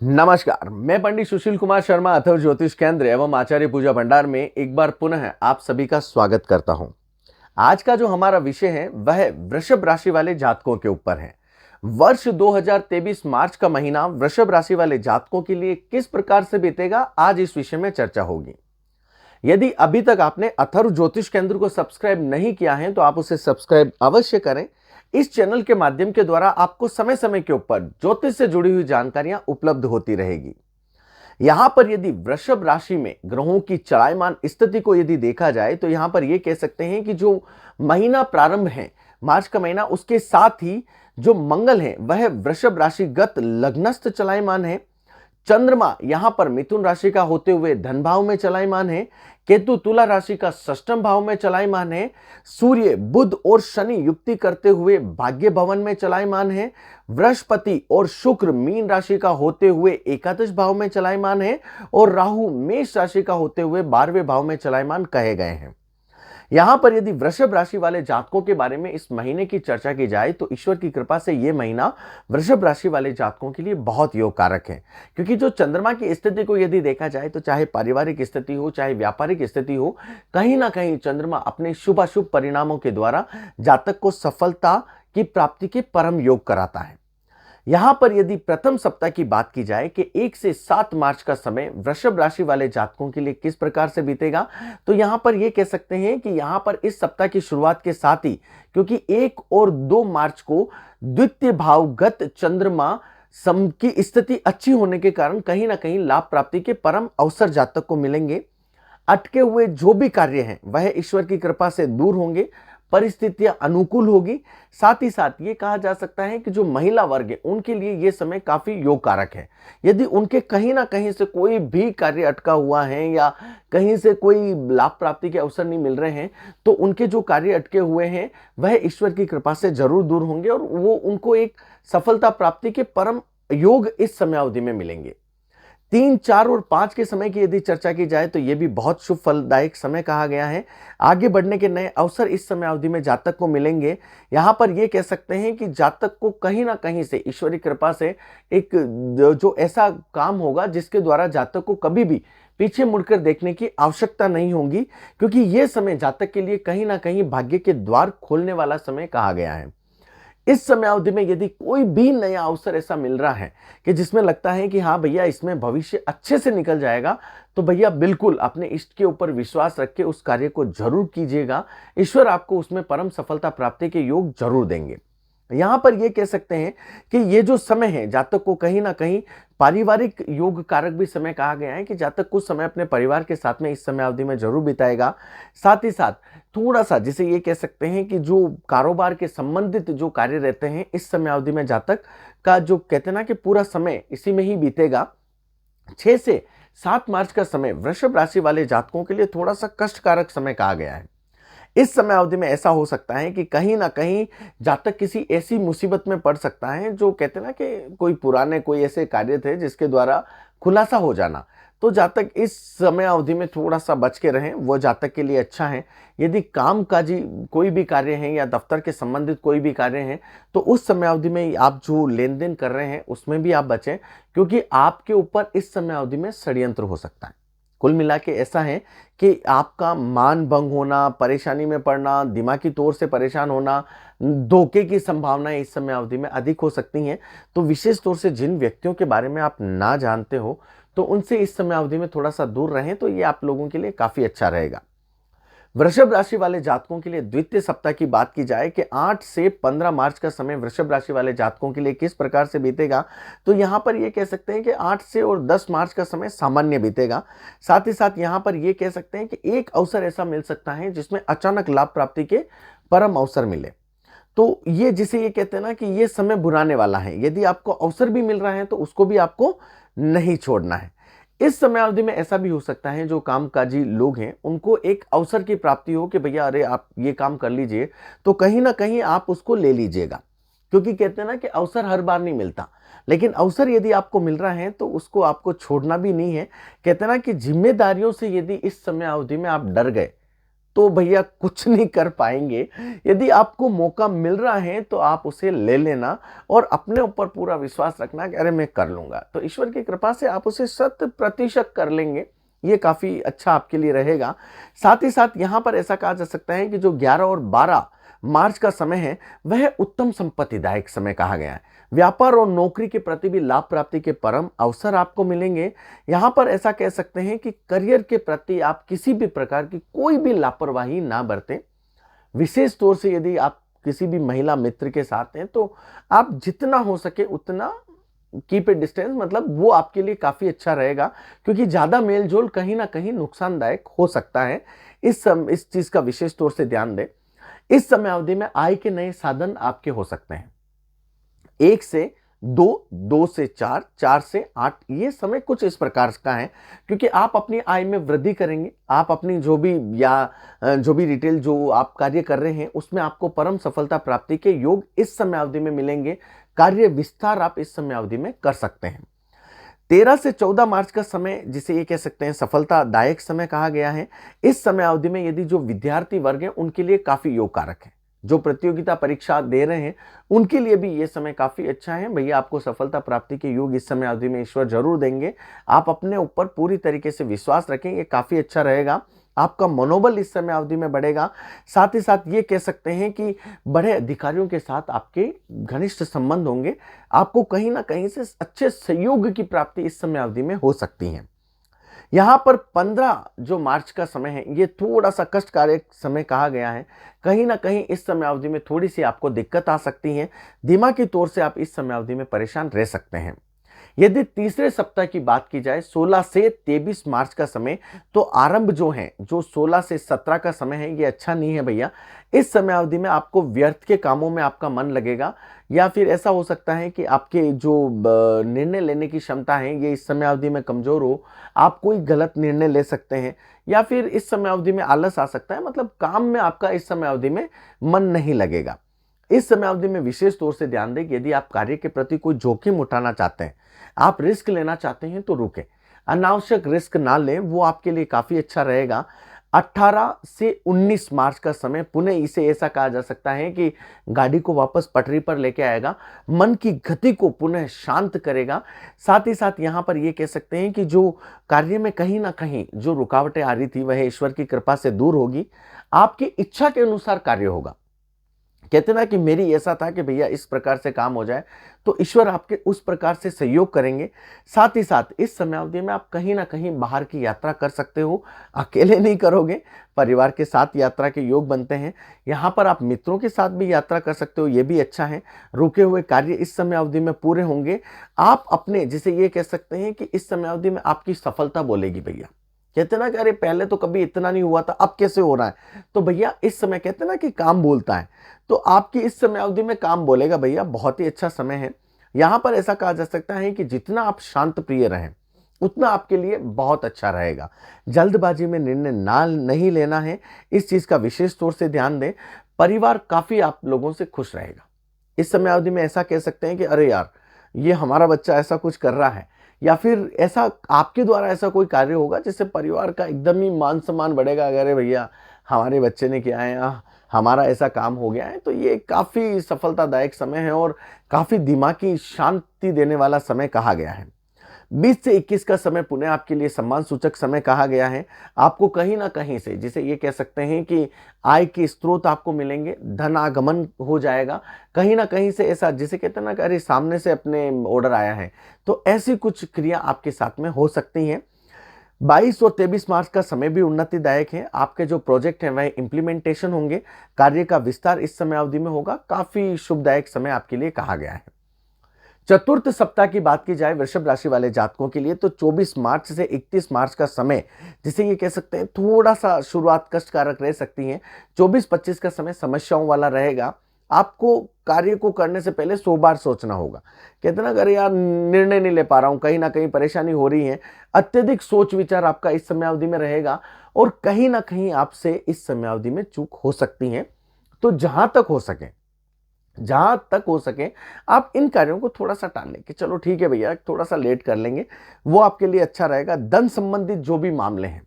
नमस्कार, मैं पंडित सुशील कुमार शर्मा अथर्व ज्योतिष केंद्र एवं आचार्य पूजा भंडार में एक बार पुनः आप सभी का स्वागत करता हूं। आज का जो हमारा विषय है वह वृषभ राशि वाले जातकों के ऊपर है। वर्ष 2023 मार्च का महीना वृषभ राशि वाले जातकों के लिए किस प्रकार से बीतेगा, आज इस विषय में चर्चा होगी। यदि अभी तक आपने अथर्व ज्योतिष केंद्र को सब्सक्राइब नहीं किया है तो आप उसे सब्सक्राइब अवश्य करें। इस चैनल के माध्यम के द्वारा आपको समय समय के ऊपर ज्योतिष से जुड़ी हुई जानकारियां उपलब्ध होती रहेगी। यहां पर यदि वृषभ राशि में ग्रहों की चलायमान स्थिति को यदि देखा जाए तो यहां पर यह कह सकते हैं कि जो महीना प्रारंभ है मार्च का महीना, उसके साथ ही जो मंगल है वह वृषभ राशिगत लग्नस्थ चलायमान है। चंद्रमा यहां पर मिथुन राशि का होते हुए धन भाव में चलायमान है। केतु तुला राशि का षष्ठम भाव में चलायमान है। सूर्य बुध और शनि युक्ति करते हुए भाग्य भवन में चलायमान है। बृहस्पति और शुक्र मीन राशि का होते हुए एकादश भाव में चलायमान है और राहु मेष राशि का होते हुए 12वें भाव में चलायमान कहे गए हैं। यहां पर यदि वृषभ राशि वाले जातकों के बारे में इस महीने की चर्चा की जाए तो ईश्वर की कृपा से यह महीना वृषभ राशि वाले जातकों के लिए बहुत योग कारक है, क्योंकि जो चंद्रमा की स्थिति को यदि देखा जाए तो चाहे पारिवारिक स्थिति हो चाहे व्यापारिक स्थिति हो, कहीं ना कहीं चंद्रमा अपने शुभाशुभ परिणामों के द्वारा जातक को सफलता की प्राप्ति के परम योग कराता है। यहां पर यदि प्रथम सप्ताह की बात की जाए कि 1 से 7 मार्च का समय वृषभ राशि वाले जातकों के लिए किस प्रकार से बीतेगा, तो यहां पर यह कह सकते हैं कि यहां पर इस सप्ताह की शुरुआत के साथ ही, क्योंकि 1 और 2 मार्च को द्वितीय भावगत चंद्रमा सम की स्थिति अच्छी होने के कारण कहीं ना कहीं लाभ प्राप्ति के परम अवसर जातक को मिलेंगे। अटके हुए जो भी कार्य हैं वह ईश्वर की कृपा से दूर होंगे, परिस्थितियां अनुकूल होगी। साथ ही साथ ये कहा जा सकता है कि जो महिला वर्ग है उनके लिए ये समय काफी योग कारक है। यदि उनके कहीं ना कहीं से कोई भी कार्य अटका हुआ है या कहीं से कोई लाभ प्राप्ति के अवसर नहीं मिल रहे हैं तो उनके जो कार्य अटके हुए हैं वह ईश्वर की कृपा से जरूर दूर होंगे और वो उनको एक सफलता प्राप्ति के परम योग इस समय अवधि में मिलेंगे। 3, 4 और 5 के समय की यदि चर्चा की जाए तो यह भी बहुत शुभ फलदायक समय कहा गया है। आगे बढ़ने के नए अवसर इस समय अवधि में जातक को मिलेंगे। यहां पर यह कह सकते हैं कि जातक को कहीं ना कहीं से ईश्वरी कृपा से एक जो ऐसा काम होगा जिसके द्वारा जातक को कभी भी पीछे मुड़कर देखने की आवश्यकता नहीं होगी, क्योंकि यह समय जातक के लिए कहीं ना कहीं भाग्य के द्वार खोलने वाला समय कहा गया है। इस समय अवधि में यदि कोई भी नया अवसर ऐसा मिल रहा है कि जिसमें लगता है कि हाँ भैया इसमें भविष्य अच्छे से निकल जाएगा, तो भैया बिल्कुल अपने इष्ट के ऊपर विश्वास रख के उस कार्य को जरूर कीजिएगा। ईश्वर आपको उसमें परम सफलता प्राप्ति के योग जरूर देंगे। यहां पर यह कह सकते हैं कि ये जो समय है जातक को कहीं ना कहीं पारिवारिक योग कारक भी समय कहा गया है कि जातक कुछ समय अपने परिवार के साथ में इस समय अवधि में जरूर बिताएगा। साथ ही साथ थोड़ा सा जिसे ये कह सकते हैं कि जो कारोबार के संबंधित जो कार्य रहते हैं इस समय अवधि में जातक का जो कहते हैं ना कि पूरा समय इसी में ही बीतेगा। 6 से 7 मार्च का समय वृषभ राशि वाले जातकों के लिए थोड़ा सा कष्टकारक समय कहा गया है। इस समय अवधि में ऐसा हो सकता है कि कहीं ना कहीं जातक किसी ऐसी मुसीबत में पड़ सकता है जो कहते हैं ना कि कोई ऐसे कार्य थे जिसके द्वारा खुलासा हो जाना, तो जातक इस समय अवधि में थोड़ा सा बच के रहें, वो जातक के लिए अच्छा है। यदि कामकाजी कोई भी कार्य है या दफ्तर के संबंधित कोई भी कार्य है तो उस समय अवधि में आप जो लेन देन कर रहे हैं उसमें भी आप बचें, क्योंकि आपके ऊपर इस समय अवधि में षड्यंत्र हो सकता है। कुल मिला के ऐसा है कि आपका मान भंग होना, परेशानी में पड़ना, दिमागी तौर से परेशान होना, धोखे की संभावनाएं इस समय अवधि में अधिक हो सकती हैं। तो विशेष तौर से जिन व्यक्तियों के बारे में आप ना जानते हो तो उनसे इस समय अवधि में थोड़ा सा दूर रहें, तो ये आप लोगों के लिए काफी अच्छा रहेगा। वृषभ राशि वाले जातकों के लिए द्वितीय सप्ताह की बात की जाए कि 8 से 15 मार्च का समय वृषभ राशि वाले जातकों के लिए किस प्रकार से बीतेगा, तो यहां पर यह कह सकते हैं कि 8 से और 10 मार्च का समय सामान्य बीतेगा। साथ ही साथ यहां पर यह कह सकते हैं कि एक अवसर ऐसा मिल सकता है जिसमें अचानक लाभ प्राप्ति के परम अवसर मिले। तो ये जिसे ये कहते हैं ना कि ये समय बुराने वाला है। यदि आपको अवसर भी मिल रहा है तो उसको भी आपको नहीं छोड़ना है। इस समय अवधि में ऐसा भी हो सकता है जो कामकाजी लोग हैं उनको एक अवसर की प्राप्ति हो कि भैया अरे आप ये काम कर लीजिए, तो कहीं ना कहीं आप उसको ले लीजिएगा, क्योंकि कहते हैं ना कि अवसर हर बार नहीं मिलता, लेकिन अवसर यदि आपको मिल रहा है तो उसको आपको छोड़ना भी नहीं है। कहते हैं ना कि जिम्मेदारियों से यदि इस समय अवधि में आप डर गए तो भैया कुछ नहीं कर पाएंगे। यदि आपको मौका मिल रहा है तो आप उसे ले लेना और अपने ऊपर पूरा विश्वास रखना कि अरे मैं कर लूंगा, तो ईश्वर की कृपा से आप उसे 100% कर लेंगे। ये काफी अच्छा आपके लिए रहेगा। साथ ही साथ यहां पर ऐसा कहा जा सकता है कि जो 11 और 12 मार्च का समय है वह उत्तम संपत्तिदायक समय कहा गया है। व्यापार और नौकरी के प्रति भी लाभ प्राप्ति के परम अवसर आपको मिलेंगे। यहां पर ऐसा कह सकते हैं कि करियर के प्रति आप किसी भी प्रकार की कोई भी लापरवाही ना बरतें। विशेष तौर से यदि आप किसी भी महिला मित्र के साथ हैं तो आप जितना हो सके उतना कीप ए डिस्टेंस, मतलब वो आपके लिए काफी अच्छा रहेगा, क्योंकि ज्यादा मेलजोल कहीं ना कहीं नुकसानदायक हो सकता है। इस चीज का विशेष तौर से ध्यान दें। इस समय अवधि में आय के नए साधन आपके हो सकते हैं। 1 से 2, 2 से 4, 4 से 8, ये समय कुछ इस प्रकार का है, क्योंकि आप अपनी आय में वृद्धि करेंगे। आप अपनी जो भी रिटेल जो आप कार्य कर रहे हैं उसमें आपको परम सफलता प्राप्ति के योग इस समय अवधि में मिलेंगे। कार्य विस्तार आप इस समय अवधि में कर सकते हैं। 13 से 14 मार्च का समय, जिसे ये कह सकते हैं सफलतादायक समय कहा गया है। इस समय अवधि में यदि जो विद्यार्थी वर्ग है उनके लिए काफी योग कारक है। जो प्रतियोगिता परीक्षा दे रहे हैं उनके लिए भी ये समय काफी अच्छा है। भैया आपको सफलता प्राप्ति के योग इस समय अवधि में ईश्वर जरूर देंगे। आप अपने ऊपर पूरी तरीके से विश्वास रखें, ये काफी अच्छा रहेगा। आपका मनोबल इस समय अवधि में बढ़ेगा। साथ ही साथ ये कह सकते हैं कि बड़े अधिकारियों के साथ आपके घनिष्ठ संबंध होंगे। आपको कहीं ना कहीं से अच्छे सहयोग की प्राप्ति इस समय अवधि में हो सकती है। यहां पर 15 जो मार्च का समय है ये थोड़ा सा कष्टकारक समय कहा गया है। कहीं ना कहीं इस समय अवधि में थोड़ी सी आपको दिक्कत आ सकती है। दिमागी तौर से आप इस समय अवधि में परेशान रह सकते हैं। यदि तीसरे सप्ताह की बात की जाए 16 से 23 मार्च का समय, तो आरंभ जो है, जो 16 से 17 का समय है, ये अच्छा नहीं है भैया। इस समय अवधि में आपको व्यर्थ के कामों में आपका मन लगेगा, या फिर ऐसा हो सकता है कि आपके जो निर्णय लेने की क्षमता है ये इस समय अवधि में कमजोर हो। आप कोई गलत निर्णय ले सकते हैं, या फिर इस समय अवधि में आलस आ सकता है, मतलब काम में आपका इस समय अवधि में मन नहीं लगेगा। इस समय अवधि में विशेष तौर से ध्यान दें कि यदि आप कार्य के प्रति कोई जोखिम उठाना चाहते हैं, आप रिस्क लेना चाहते हैं, तो रुकें। अनावश्यक रिस्क ना लें, वो आपके लिए काफी अच्छा रहेगा। 18 से 19 मार्च का समय पुनः इसे ऐसा कहा जा सकता है कि गाड़ी को वापस पटरी पर लेके आएगा, मन की गति को पुनः शांत करेगा। साथ ही साथ यहाँ पर ये कह सकते हैं कि जो कार्य में कहीं ना कहीं जो रुकावटें आ रही थी वह ईश्वर की कृपा से दूर होगी। आपकी इच्छा के अनुसार कार्य होगा। कहते ना कि मेरी ऐसा था कि भैया इस प्रकार से काम हो जाए, तो ईश्वर आपके उस प्रकार से सहयोग करेंगे। साथ ही साथ इस समय अवधि में आप कहीं ना कहीं बाहर की यात्रा कर सकते हो। अकेले नहीं करोगे, परिवार के साथ यात्रा के योग बनते हैं। यहाँ पर आप मित्रों के साथ भी यात्रा कर सकते हो, ये भी अच्छा है। रुके हुए कार्य इस समय अवधि में पूरे होंगे। आप अपने, जिसे ये कह सकते हैं कि इस समय अवधि में आपकी सफलता बोलेगी भैया। कहते ना कि अरे पहले तो कभी इतना नहीं हुआ था, अब कैसे हो रहा है। तो भैया इस समय कहते ना कि काम बोलता है, तो आपकी इस समय अवधि में काम बोलेगा भैया। बहुत ही अच्छा समय है। यहां पर ऐसा कहा जा सकता है कि जितना आप शांत प्रिय रहें उतना आपके लिए बहुत अच्छा रहेगा। जल्दबाजी में निर्णय नहीं लेना है, इस चीज का विशेष तौर से ध्यान दें। परिवार काफी आप लोगों से खुश रहेगा। इस समय अवधि में ऐसा कह सकते हैं कि अरे यार ये हमारा बच्चा ऐसा कुछ कर रहा है, या फिर ऐसा आपके द्वारा ऐसा कोई कार्य होगा जिससे परिवार का एकदम ही मान सम्मान बढ़ेगा। अरे भैया हमारे बच्चे ने किया है, हमारा ऐसा काम हो गया है। तो ये काफी सफलतादायक समय है और काफी दिमागी शांति देने वाला समय कहा गया है। 20 से 21 का समय पुनः आपके लिए सम्मान सूचक समय कहा गया है। आपको कहीं ना कहीं से, जिसे ये कह सकते हैं कि आय के स्रोत आपको मिलेंगे, धन आगमन हो जाएगा। कहीं ना कहीं से ऐसा, जिसे कहते हैं ना कि अरे सामने से अपने ऑर्डर आया है, तो ऐसी कुछ क्रिया आपके साथ में हो सकती हैं। 22 और 23 मार्च का समय भी उन्नतिदायक है। आपके जो प्रोजेक्ट हैं वह इंप्लीमेंटेशन होंगे। कार्य का विस्तार इस समय अवधि में होगा। काफी शुभदायक समय आपके लिए कहा गया है। चतुर्थ सप्ताह की बात की जाए वृषभ राशि वाले जातकों के लिए, तो 24 मार्च से 31 मार्च का समय, जिसे ये कह सकते हैं थोड़ा सा शुरुआत कष्टकारक रह सकती है। 24-25 का समय समस्याओं वाला रहेगा। आपको कार्य को करने से पहले 100 बार सोचना होगा। कहते ना अरे यार निर्णय नहीं ले पा रहा हूं, कहीं ना कहीं परेशानी हो रही है। अत्यधिक सोच विचार आपका इस समय अवधि में रहेगा और कहीं ना कहीं आपसे इस समय अवधि में चूक हो सकती है। तो जहां तक हो सके आप इन कार्यों को थोड़ा सा टाल लें कि चलो ठीक है भैया थोड़ा सा लेट कर लेंगे, वो आपके लिए अच्छा रहेगा। धन संबंधित जो भी मामले हैं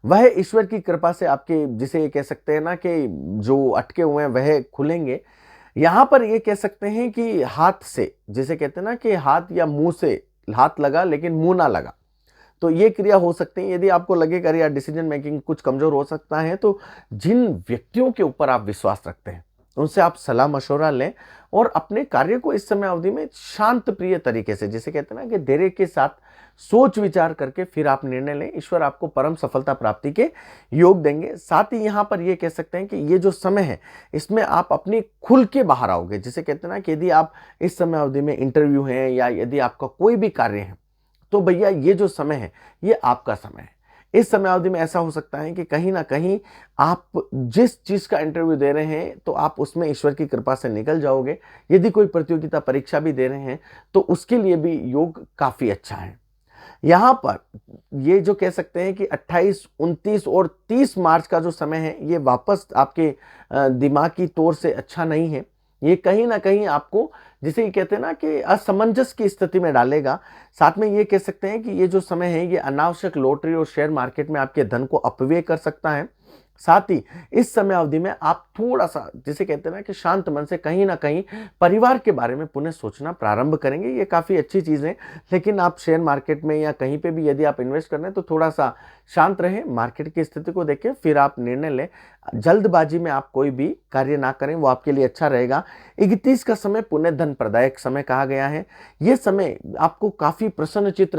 वह ईश्वर की कृपा से आपके, जिसे ये कह सकते हैं ना कि जो अटके हुए हैं वह खुलेंगे। यहाँ पर ये कह सकते हैं कि हाथ से, जिसे कहते हैं ना कि हाथ या मुंह से हाथ लगा लेकिन मुंह ना लगा, तो ये क्रिया हो सकती है। यदि आपको लगेगा यार डिसीजन मेकिंग कुछ कमजोर हो सकता है, तो जिन व्यक्तियों के ऊपर आप विश्वास रखते हैं उनसे आप सलाह मशवरा लें और अपने कार्य को इस समय अवधि में शांत प्रिय तरीके से, जिसे कहते हैं ना कि धैर्य के साथ सोच विचार करके फिर आप निर्णय लें। ईश्वर आपको परम सफलता प्राप्ति के योग देंगे। साथ ही यहाँ पर ये कह सकते हैं कि ये जो समय है इसमें आप अपने खुल के बाहर आओगे, जिसे कहते हैं ना कि यदि आप इस समय अवधि में इंटरव्यू है या यदि आपका कोई भी कार्य है, तो भैया ये जो समय है ये आपका समय है। इस समय अवधि में ऐसा हो सकता है कि कहीं ना कहीं आप जिस चीज का इंटरव्यू दे रहे हैं तो आप उसमें ईश्वर की कृपा से निकल जाओगे। यदि कोई प्रतियोगिता परीक्षा भी दे रहे हैं तो उसके लिए भी योग काफी अच्छा है। यहाँ पर ये जो कह सकते हैं कि 28, 29 और 30 मार्च का जो समय है ये वापस आपके दिमागी तौर से अच्छा नहीं है। ये कहीं ना कहीं आपको, जिसे ये कहते हैं ना कि असमंजस की स्थिति में डालेगा। साथ में ये कह सकते हैं कि ये जो समय है ये अनावश्यक लॉटरी और शेयर मार्केट में आपके धन को अपव्यय कर सकता है। साथ ही इस समय अवधि में आप थोड़ा सा, जिसे कहते हैं ना कि शांत मन से कहीं ना कहीं परिवार के बारे में पुनः सोचना प्रारंभ करेंगे। ये काफ़ी अच्छी चीज़ है। लेकिन आप शेयर मार्केट में या कहीं पे भी यदि आप इन्वेस्ट कर रहे हैं तो थोड़ा सा शांत रहें, मार्केट की स्थिति को देखें, फिर आप निर्णय लें। जल्दबाजी में आप कोई भी कार्य ना करें, वो आपके लिए अच्छा रहेगा। 31 का समय पुण्य धन प्रदायक समय कहा गया है। ये समय आपको काफ़ी प्रसन्नचित्त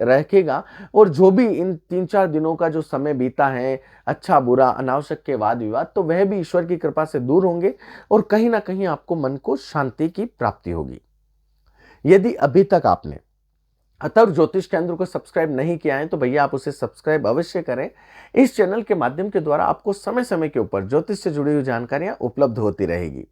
रखेगा और जो भी इन 3-4 दिनों का जो समय बीता है, अच्छा बुरा अनावश्यक के वाद विवाद, तो वह भी ईश्वर की कृपा से दूर होंगे और कहीं ना कहीं आपको मन को शांति की प्राप्ति होगी। यदि अभी तक आपने अथर्व ज्योतिष केंद्र को सब्सक्राइब नहीं किया है तो भैया आप उसे सब्सक्राइब अवश्य करें। इस चैनल के माध्यम के द्वारा आपको समय समय के ऊपर ज्योतिष से जुड़ी हुई जानकारियां उपलब्ध होती रहेगी।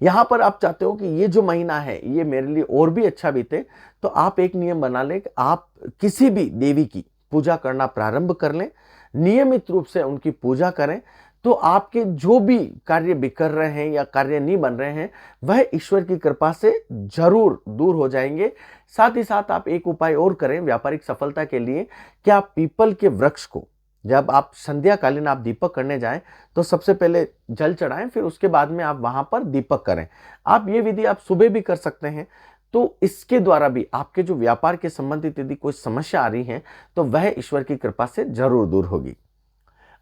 यहाँ पर आप चाहते हो कि ये जो महीना है ये मेरे लिए और भी अच्छा बीते, तो आप एक नियम बना लें कि आप किसी भी देवी की पूजा करना प्रारंभ कर लें, नियमित रूप से उनकी पूजा करें, तो आपके जो भी कार्य बिखर रहे हैं या कार्य नहीं बन रहे हैं वह ईश्वर की कृपा से जरूर दूर हो जाएंगे। साथ ही साथ आप एक उपाय और करें व्यापारिक सफलता के लिए कि आप पीपल के वृक्ष को जब आप संध्या कालीन आप दीपक करने जाएं तो सबसे पहले जल चढ़ाएं, फिर उसके बाद में आप वहां पर दीपक करें। आप ये विधि आप सुबह भी कर सकते हैं। तो इसके द्वारा भी आपके जो व्यापार के संबंधित यदि कोई समस्या आ रही है तो वह ईश्वर की कृपा से जरूर दूर होगी।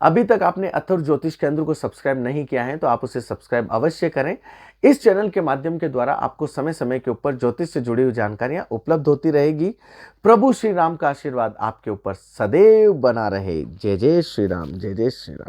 अभी तक आपने अथर्व ज्योतिष केंद्र को सब्सक्राइब नहीं किया है तो आप उसे सब्सक्राइब अवश्य करें। इस चैनल के माध्यम के द्वारा आपको समय समय के ऊपर ज्योतिष से जुड़ी हुई जानकारियां उपलब्ध होती रहेगी। प्रभु श्री राम का आशीर्वाद आपके ऊपर सदैव बना रहे। जय जय श्री राम, जय जय श्री राम।